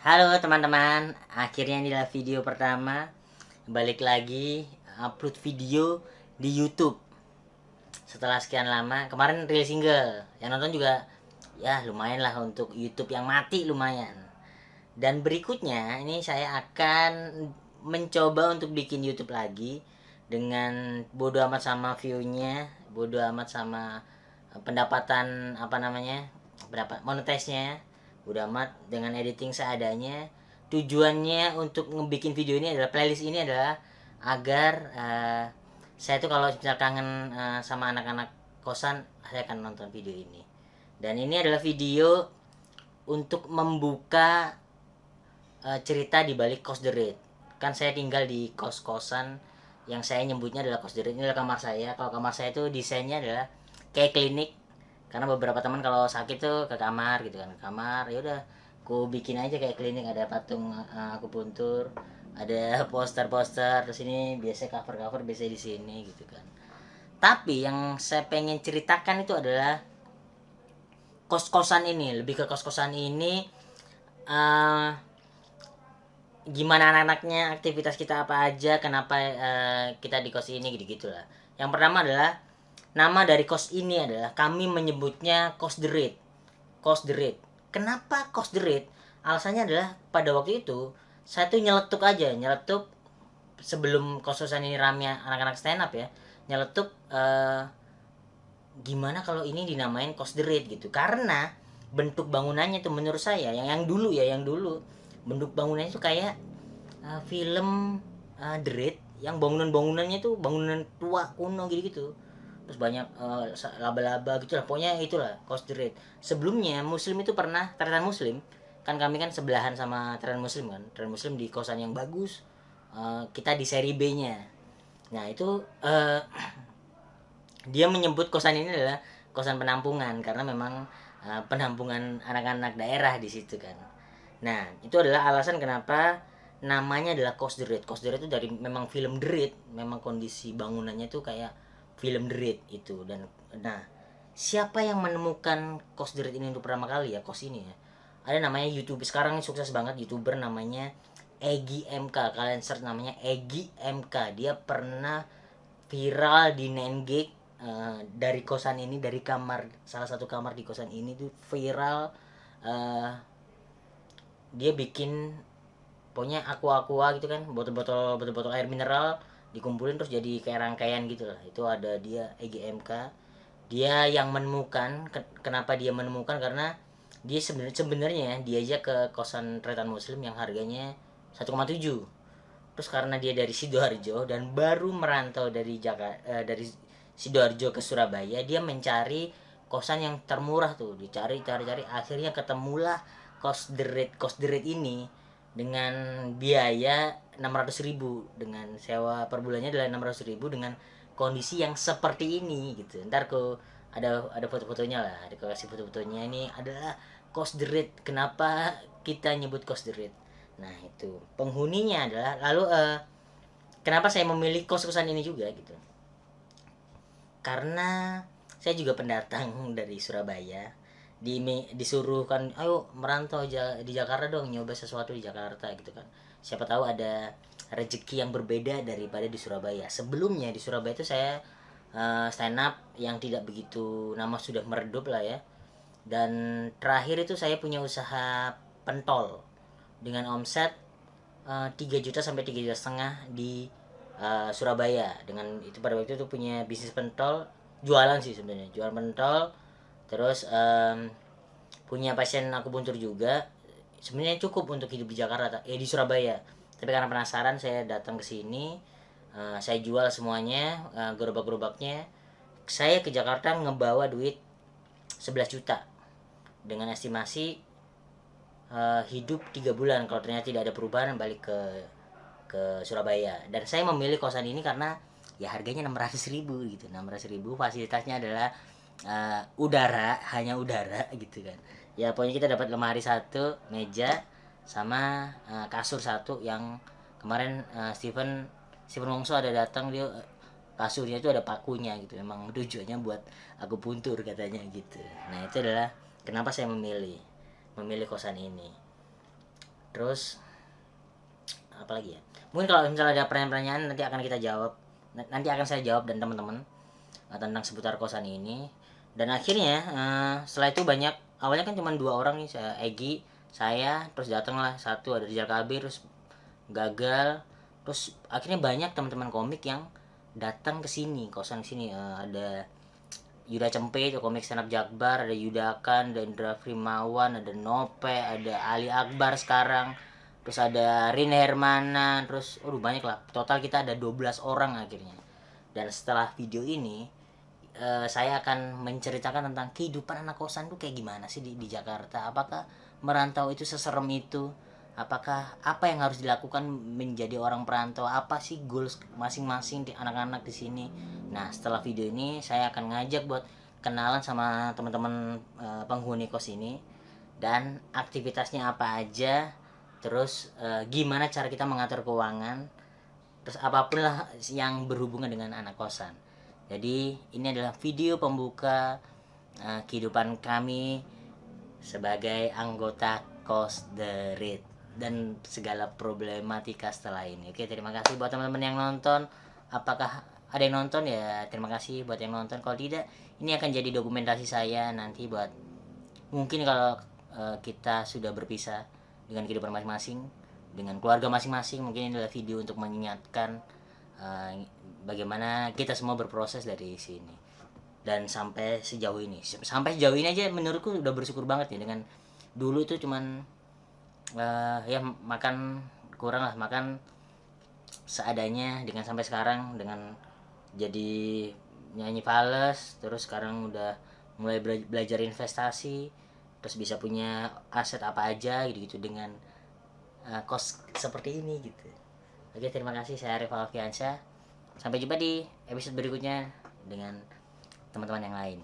Halo teman-teman, akhirnya ini adalah video pertama. Balik lagi upload video di YouTube setelah sekian lama. Kemarin rilis single, yang nonton juga ya lumayan lah untuk YouTube yang mati lumayan. Dan berikutnya ini saya akan mencoba untuk bikin YouTube lagi dengan bodo amat sama view-nya, bodo amat sama pendapatan apa namanya, berapa monetize-nya, bodo amat dengan editing seadanya. Tujuannya untuk ngebikin video ini adalah playlist ini adalah agar saya tuh kalau misal kangen sama anak-anak kosan, saya akan nonton video ini. Dan ini adalah video untuk membuka cerita di balik Kos The Raid. Kan saya tinggal di kos-kosan yang saya nyebutnya adalah Kos The Raid. Ini adalah kamar saya. Kalau kamar saya itu desainnya adalah kayak klinik. Karena beberapa teman kalau sakit tuh ke kamar gitu kan. Ke kamar ya udah aku bikin aja kayak klinik, ada patung akupuntur, ada poster-poster, terus ini biasa cover-cover biasa di sini gitu kan. Tapi yang saya pengen ceritakan itu adalah kos-kosan ini, lebih ke kos-kosan ini uh, gimana anak-anaknya, aktivitas kita apa aja, kenapa kita di kos ini gitu gitulah. Yang pertama adalah nama dari kos ini adalah kami menyebutnya kos The Raid. Kos The Raid. Kenapa kos The Raid? Alasannya adalah pada waktu itu saya tuh nyeletuk aja, nyeletuk sebelum kos-kosan ini rame anak-anak stand up ya. Nyeletuk gimana kalau ini dinamain kos The Raid gitu. Karena bentuk bangunannya tuh menurut saya yang dulu ya, yang dulu bentuk bangunannya tuh kayak film The Raid yang bangunan-bangunannya tuh bangunan tua kuno gitu-gitu, terus banyak laba-laba gitu lah, pokoknya itulah Coast The Raid. Sebelumnya Muslim itu pernah Trans Muslim, kan kami kan sebelahan sama Trans Muslim kan, Trans Muslim di kosan yang bagus, kita di seri B nya. Nah itu dia menyebut kosan ini adalah kosan penampungan karena memang penampungan anak-anak daerah di situ kan. Nah, itu adalah alasan kenapa namanya adalah Kos The Raid. Kos The Raid itu dari memang film The Raid, memang kondisi bangunannya tuh kayak film The Raid itu. Dan nah, siapa yang menemukan Kos The Raid ini untuk pertama kali ya, kos ini ya? Ada namanya YouTube, sekarang ini sukses banget YouTuber namanya Egi MK. Kalian search namanya Egi MK. Dia pernah viral di Nengge, dari kosan ini, dari kamar, salah satu kamar di kosan ini tuh viral. uh, Dia bikin pokoknya aqua gitu kan, botol-botol air mineral dikumpulin terus jadi kayak rangkaian gitu lah. Itu ada dia EGMK. Dia yang menemukan. Kenapa dia menemukan? Karena dia sebenarnya dia aja ke kosan Tretan Muslim yang harganya 1,7. Terus karena dia dari Sidoarjo dan baru merantau dari Jakarta, dari Sidoarjo ke Surabaya, dia mencari kosan yang termurah tuh, dicari akhirnya ketemulah kos The ini dengan biaya 600.000, dengan sewa per bulannya adalah 600.000 dengan kondisi yang seperti ini gitu. Ntar aku ada foto-fotonya lah, ada kasih foto-fotonya. Ini adalah kos The. Kenapa kita nyebut kos The? Nah itu penghuninya adalah, lalu kenapa saya memilih kos-kosan ini juga gitu, karena saya juga pendatang dari Surabaya. Disuruh kan, ayo merantau di Jakarta dong, nyoba sesuatu di Jakarta gitu kan, siapa tahu ada rezeki yang berbeda daripada di Surabaya. Sebelumnya di Surabaya itu saya stand up yang tidak begitu, nama sudah meredup lah ya. Dan terakhir itu saya punya usaha pentol dengan omset 3 juta sampai 3,5 juta di Surabaya. Dengan itu pada waktu itu punya bisnis pentol, jualan sih sebenarnya, jual pentol. Terus punya pasien akupuntur juga. Sebenarnya cukup untuk hidup di Jakarta, di Surabaya. Tapi karena penasaran saya datang ke sini, saya jual semuanya, gerobak-gerobaknya. Saya ke Jakarta ngebawa duit 11 juta dengan estimasi hidup 3 bulan kalau ternyata tidak ada perubahan, balik ke Surabaya. Dan saya memilih kosan ini karena ya harganya 600.000 gitu. 600.000 fasilitasnya adalah udara, hanya udara gitu kan. Ya pokoknya kita dapat lemari satu, meja, sama kasur satu. Yang kemarin Steven Wongso ada datang, dia kasurnya itu ada pakunya gitu, memang tujuannya buat aku puntur katanya gitu. Nah itu adalah kenapa saya memilih kosan ini. Terus apa lagi ya, mungkin kalau misalnya ada pertanyaan-pertanyaan nanti akan kita jawab, nanti akan saya jawab dan teman-teman tentang seputar kosan ini. Dan akhirnya setelah itu banyak, awalnya kan cuma 2 orang nih, Egi, saya, terus datanglah satu ada Rizal Kabir, terus gagal. Terus akhirnya banyak teman-teman komik yang datang ke sini, kosan sini. Ada Yuda Cempe itu komik stand up Jakbar, ada Yudakan, ada Indra Frimawan, ada Nope, ada Ali Akbar sekarang, terus ada Rin Hermana, terus banyak lah, total kita ada 12 orang akhirnya. Dan setelah video ini saya akan menceritakan tentang kehidupan anak kosan tuh kayak gimana sih di Jakarta. Apakah merantau itu seserem itu? Apakah apa yang harus dilakukan menjadi orang perantau? Apa sih goals masing-masing di anak-anak di sini? Nah, setelah video ini saya akan ngajak buat kenalan sama teman-teman penghuni kos ini dan aktivitasnya apa aja. Terus gimana cara kita mengatur keuangan? Terus apapun lah yang berhubungan dengan anak kosan. Jadi ini adalah video pembuka kehidupan kami sebagai anggota Kos The Read dan segala problematika setelah ini. Oke, terima kasih buat teman-teman yang nonton. Apakah ada yang nonton? Ya terima kasih buat yang nonton. Kalau tidak, ini akan jadi dokumentasi saya nanti buat mungkin kalau kita sudah berpisah dengan kehidupan masing-masing, dengan keluarga masing-masing, mungkin ini adalah video untuk mengingatkan bagaimana kita semua berproses dari sini. Dan sampai sejauh ini aja menurutku udah bersyukur banget ya. Dengan dulu itu cuman ya makan kurang lah, makan seadanya, dengan sampai sekarang dengan jadi nyanyi fales, terus sekarang udah mulai belajar investasi, terus bisa punya aset apa aja gitu-gitu dengan kos seperti ini gitu. Oke, terima kasih, saya Arif Alfiansyah. Sampai jumpa di episode berikutnya dengan teman-teman yang lain.